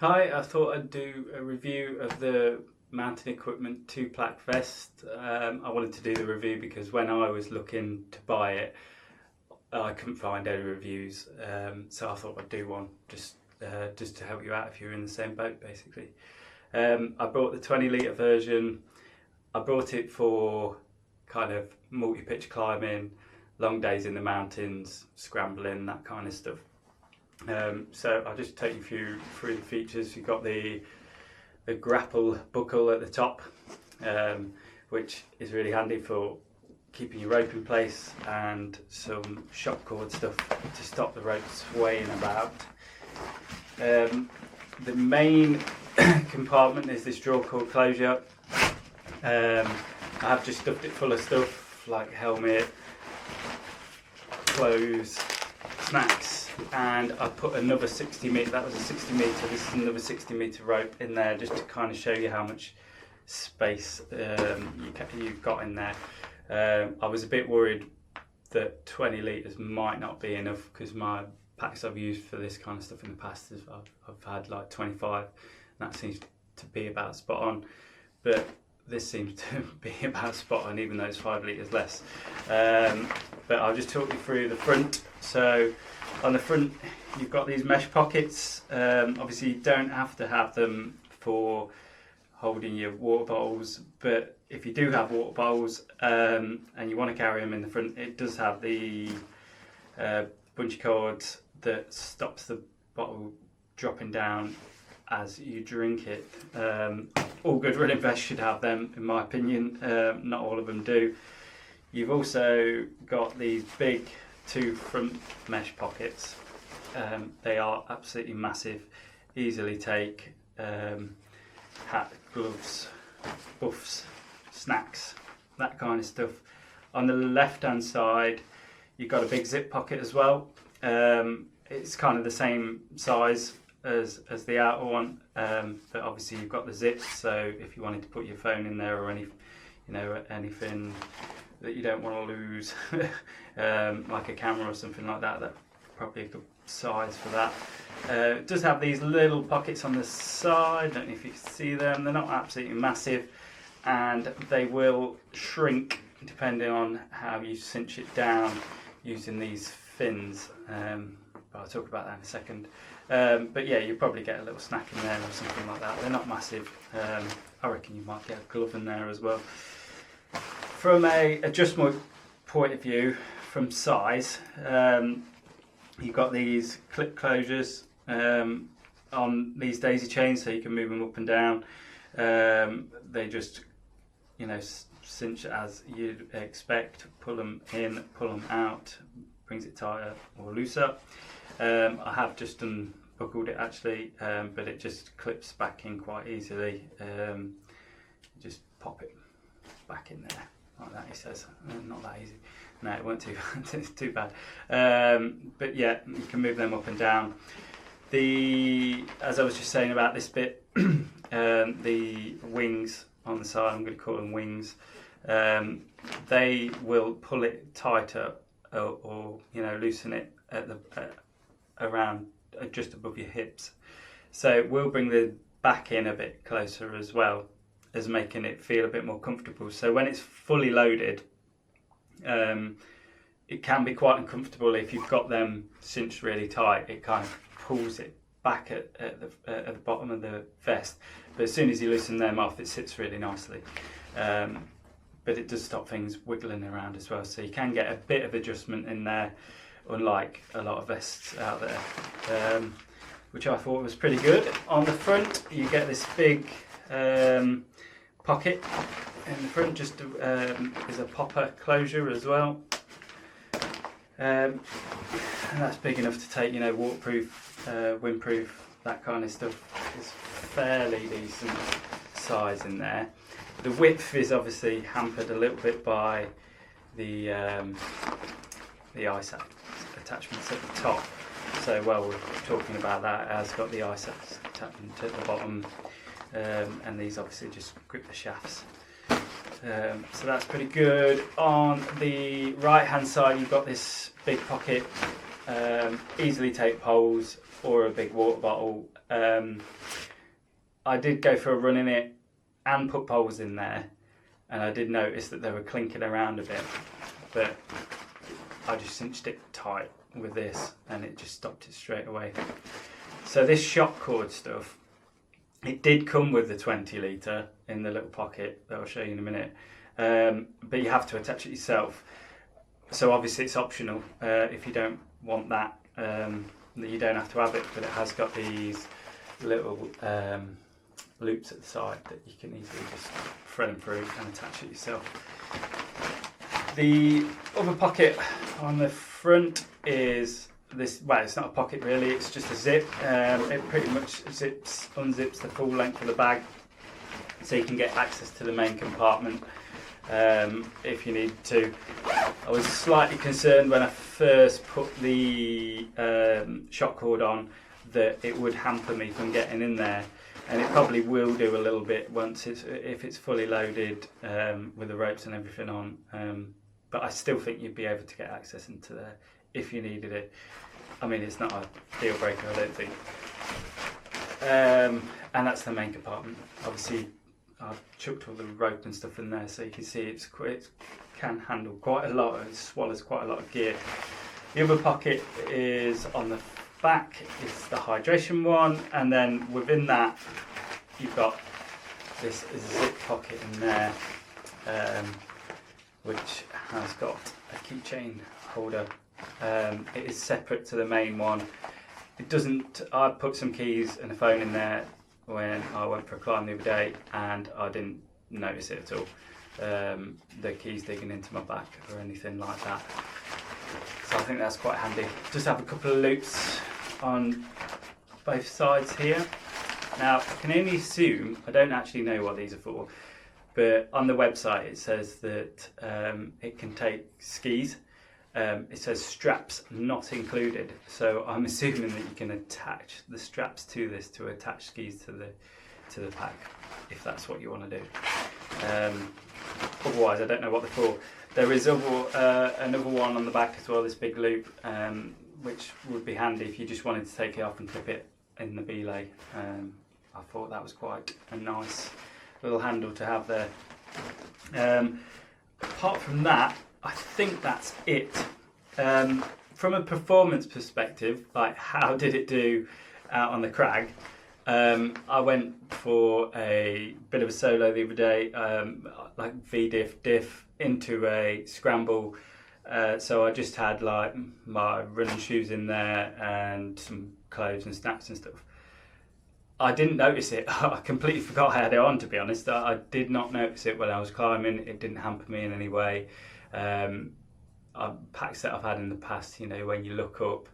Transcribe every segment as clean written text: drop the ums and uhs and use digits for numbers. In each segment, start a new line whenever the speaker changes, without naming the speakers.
Hi, I thought I'd do a review of the mountain equipment Tupilak vest. I wanted to do the review because when I was looking to buy it, I couldn't find any reviews, so I thought I'd do one just to help you out if you're in the same boat, basically. I bought the 20 litre version. I bought it for kind of multi-pitch climbing, long days in the mountains, scrambling, that kind of stuff. So I'll just take you through the features. You've got the grapple buckle at the top, which is really handy for keeping your rope in place, and some shock cord stuff to stop the rope swaying about. The main compartment is this drawer cord closure. I have just stuffed it full of stuff like helmet, clothes, snacks, and I put another 60 metre, that was a 60 metre, this is another 60 metre rope in there just to kind of show you how much space you've got in there. I was a bit worried that 20 litres might not be enough because my packs I've used for this kind of stuff in the past is I've had like 25, and that seems to be about spot on, but this seems to be about spot on even though it's 5 litres less. But I'll just talk you through the front. So on the front you've got these mesh pockets. Obviously you don't have to have them for holding your water bottles, but if you do have water bottles and you want to carry them in the front, it does have the bungee cord that stops the bottle dropping down as you drink it. All good running vests should have them, in my opinion. Not all of them do. You've also got these big 2 front mesh pockets. They are absolutely massive, easily take hat, gloves, buffs, snacks, that kind of stuff. On the left hand side you've got a big zip pocket as well. It's kind of the same size as the outer one, but obviously you've got the zip, so if you wanted to put your phone in there or anything that you don't want to lose, like a camera or something like that, that's probably a good size for that. It does have these little pockets on the side, I don't know if you can see them, they're not absolutely massive, and they will shrink depending on how you cinch it down using these fins. But I'll talk about that in a second. But yeah, you probably get a little snack in there or something like that. They're not massive. I reckon you might get a glove in there as well. From a adjustment point of view, from size, you've got these clip closures on these daisy chains, so you can move them up and down. They just, cinch as you'd expect. Pull them in, pull them out, brings it tighter or looser. I have just unbuckled it actually, but it just clips back in quite easily. Just pop it back in there like that, he says. Not that easy. No, it weren't too bad. But yeah, you can move them up and down. As I was just saying about this bit, the wings on the side, I'm going to call them wings, they will pull it tighter or loosen it at around just above your hips, so it will bring the back in a bit closer as well as making it feel a bit more comfortable. So when it's fully loaded, it can be quite uncomfortable if you've got them cinched really tight. It kind of pulls it back at the bottom of the vest, but as soon as you loosen them off, it sits really nicely. But it does stop things wiggling around as well, so you can get a bit of adjustment in there, unlike a lot of vests out there, which I thought was pretty good. On the front you get this big pocket in the front, just is a popper closure as well, and that's big enough to take waterproof, windproof, that kind of stuff. It's fairly decent size in there. The width is obviously hampered a little bit by the ice attachments at the top. So while we're talking about that, it has got the ice attachment at the bottom, and these obviously just grip the shafts. So that's pretty good. On the right hand side you've got this big pocket, easily take poles or a big water bottle. I did go for a run in it and put poles in there, and I did notice that they were clinking around a bit, but I just cinched it tight with this and it just stopped it straight away. So this shock cord stuff, it did come with the 20 litre in the little pocket that I'll show you in a minute, but you have to attach it yourself. So obviously it's optional if you don't want that, you don't have to have it, but it has got these little loops at the side that you can easily just thread them through and attach it yourself. The other pocket on the front is this, well, it's not a pocket really, it's just a zip. It pretty much unzips the full length of the bag, so you can get access to the main compartment if you need to. I was slightly concerned when I first put the shock cord on that it would hamper me from getting in there, and it probably will do a little bit once if it's fully loaded with the ropes and everything on. But I still think you'd be able to get access into there if you needed it. I mean, it's not a deal breaker, I don't think. And that's the main compartment. Obviously, I've chucked all the rope and stuff in there, so you can see it can handle quite a lot. It swallows quite a lot of gear. The other pocket is on the back. It's the hydration one, and then within that, you've got this zip pocket in there, which has got a keychain holder. It is separate to the main one. It doesn't. I put some keys and a phone in there when I went for a climb the other day, and I didn't notice it at all. The keys digging into my back or anything like that. So I think that's quite handy. Just have a couple of loops on both sides here. Now I can only assume, I don't actually know what these are for, but on the website it says that it can take skis. It says straps not included, so I'm assuming that you can attach the straps to this to attach skis to the pack, if that's what you want to do. Otherwise, I don't know what they're for. There is another one on the back as well, this big loop, which would be handy if you just wanted to take it off and clip it in the belay. I thought that was quite a nice little handle to have there. Apart from that, I think that's it. From a performance perspective, like how did it do out on the crag? I went for a bit of a solo the other day, like diff into a scramble. So I just had like my running shoes in there and some clothes and snacks and stuff. I didn't notice it. I completely forgot I had it on, to be honest. I did not notice it when I was climbing. It didn't hamper me in any way. Packs that I've had in the past, you know, when you look up,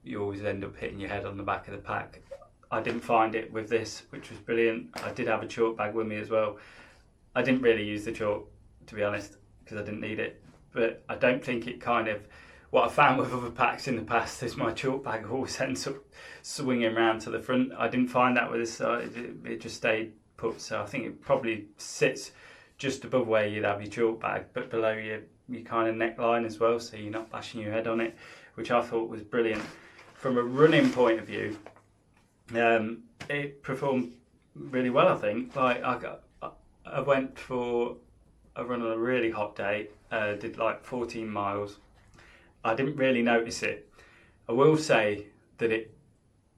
you always end up hitting your head on the back of the pack. I didn't find it with this, which was brilliant. I did have a chalk bag with me as well. I didn't really use the chalk, to be honest, because I didn't need it. But I don't think it kind of, what I found with other packs in the past is my chalk bag always ends up swinging around to the front. I didn't find that with this, it just stayed put. So I think it probably sits just above where you'd have your chalk bag, but below your kind of neckline as well, so you're not bashing your head on it, which I thought was brilliant. From a running point of view, it performed really well, I think. Like I went for a run on a really hot day, did like 14 miles. I didn't really notice it. I will say that it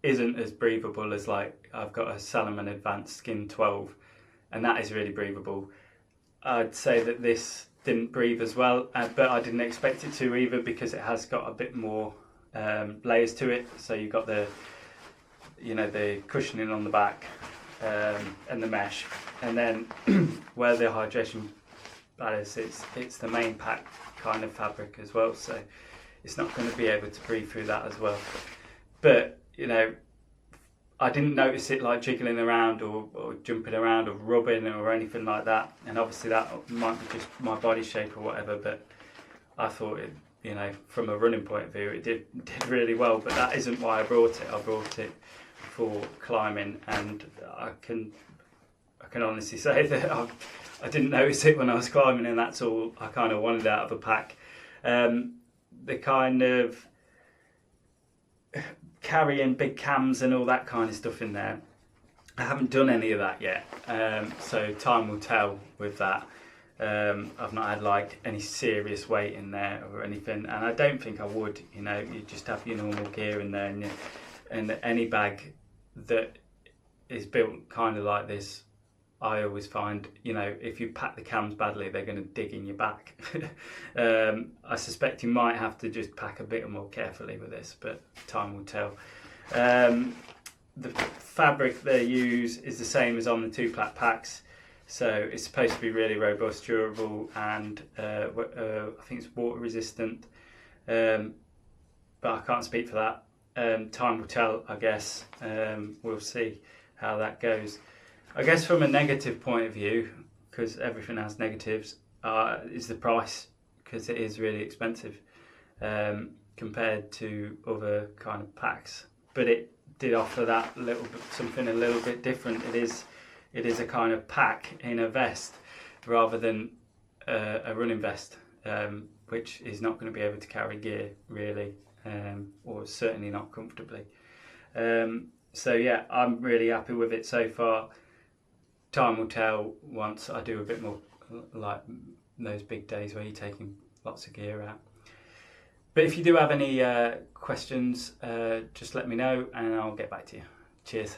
isn't as breathable as, like, I've got a Salomon Advanced Skin 12, and that is really breathable. I'd say that this didn't breathe as well, but I didn't expect it to either, because it has got a bit more layers to it. So you've got the, you know, the cushioning on the back and the mesh, and then where the hydration pad is, it's the main pack kind of fabric as well, so it's not going to be able to breathe through that as well. But, you know, I didn't notice it like jiggling around or jumping around or rubbing or anything like that, and obviously that might be just my body shape or whatever, but I thought it, you know, from a running point of view, it did really well. But that isn't why I brought it. I brought it for climbing, and I can honestly say that I didn't notice it when I was climbing, and that's all I kind of wanted out of a pack. The kind of carrying big cams and all that kind of stuff in there, I haven't done any of that yet, so time will tell with that. I've not had like any serious weight in there or anything, and I don't think I would. You know, you just have your normal gear in there, and any bag that is built kind of like this, I always find, you know, if you pack the cams badly, they're going to dig in your back. I suspect you might have to just pack a bit more carefully with this, but time will tell. The fabric they use is the same as on the Tupilak packs, so it's supposed to be really robust, durable, and I think it's water resistant, but I can't speak for that. Time will tell, I guess. We'll see how that goes. I guess from a negative point of view, because everything has negatives, is the price, because it is really expensive compared to other kind of packs. But it did offer that little bit, something a little bit different. It is a kind of pack in a vest rather than a running vest, which is not going to be able to carry gear really, or certainly not comfortably. So yeah, I'm really happy with it so far. Time will tell once I do a bit more, like those big days where you're taking lots of gear out. But if you do have any questions, just let me know and I'll get back to you. Cheers.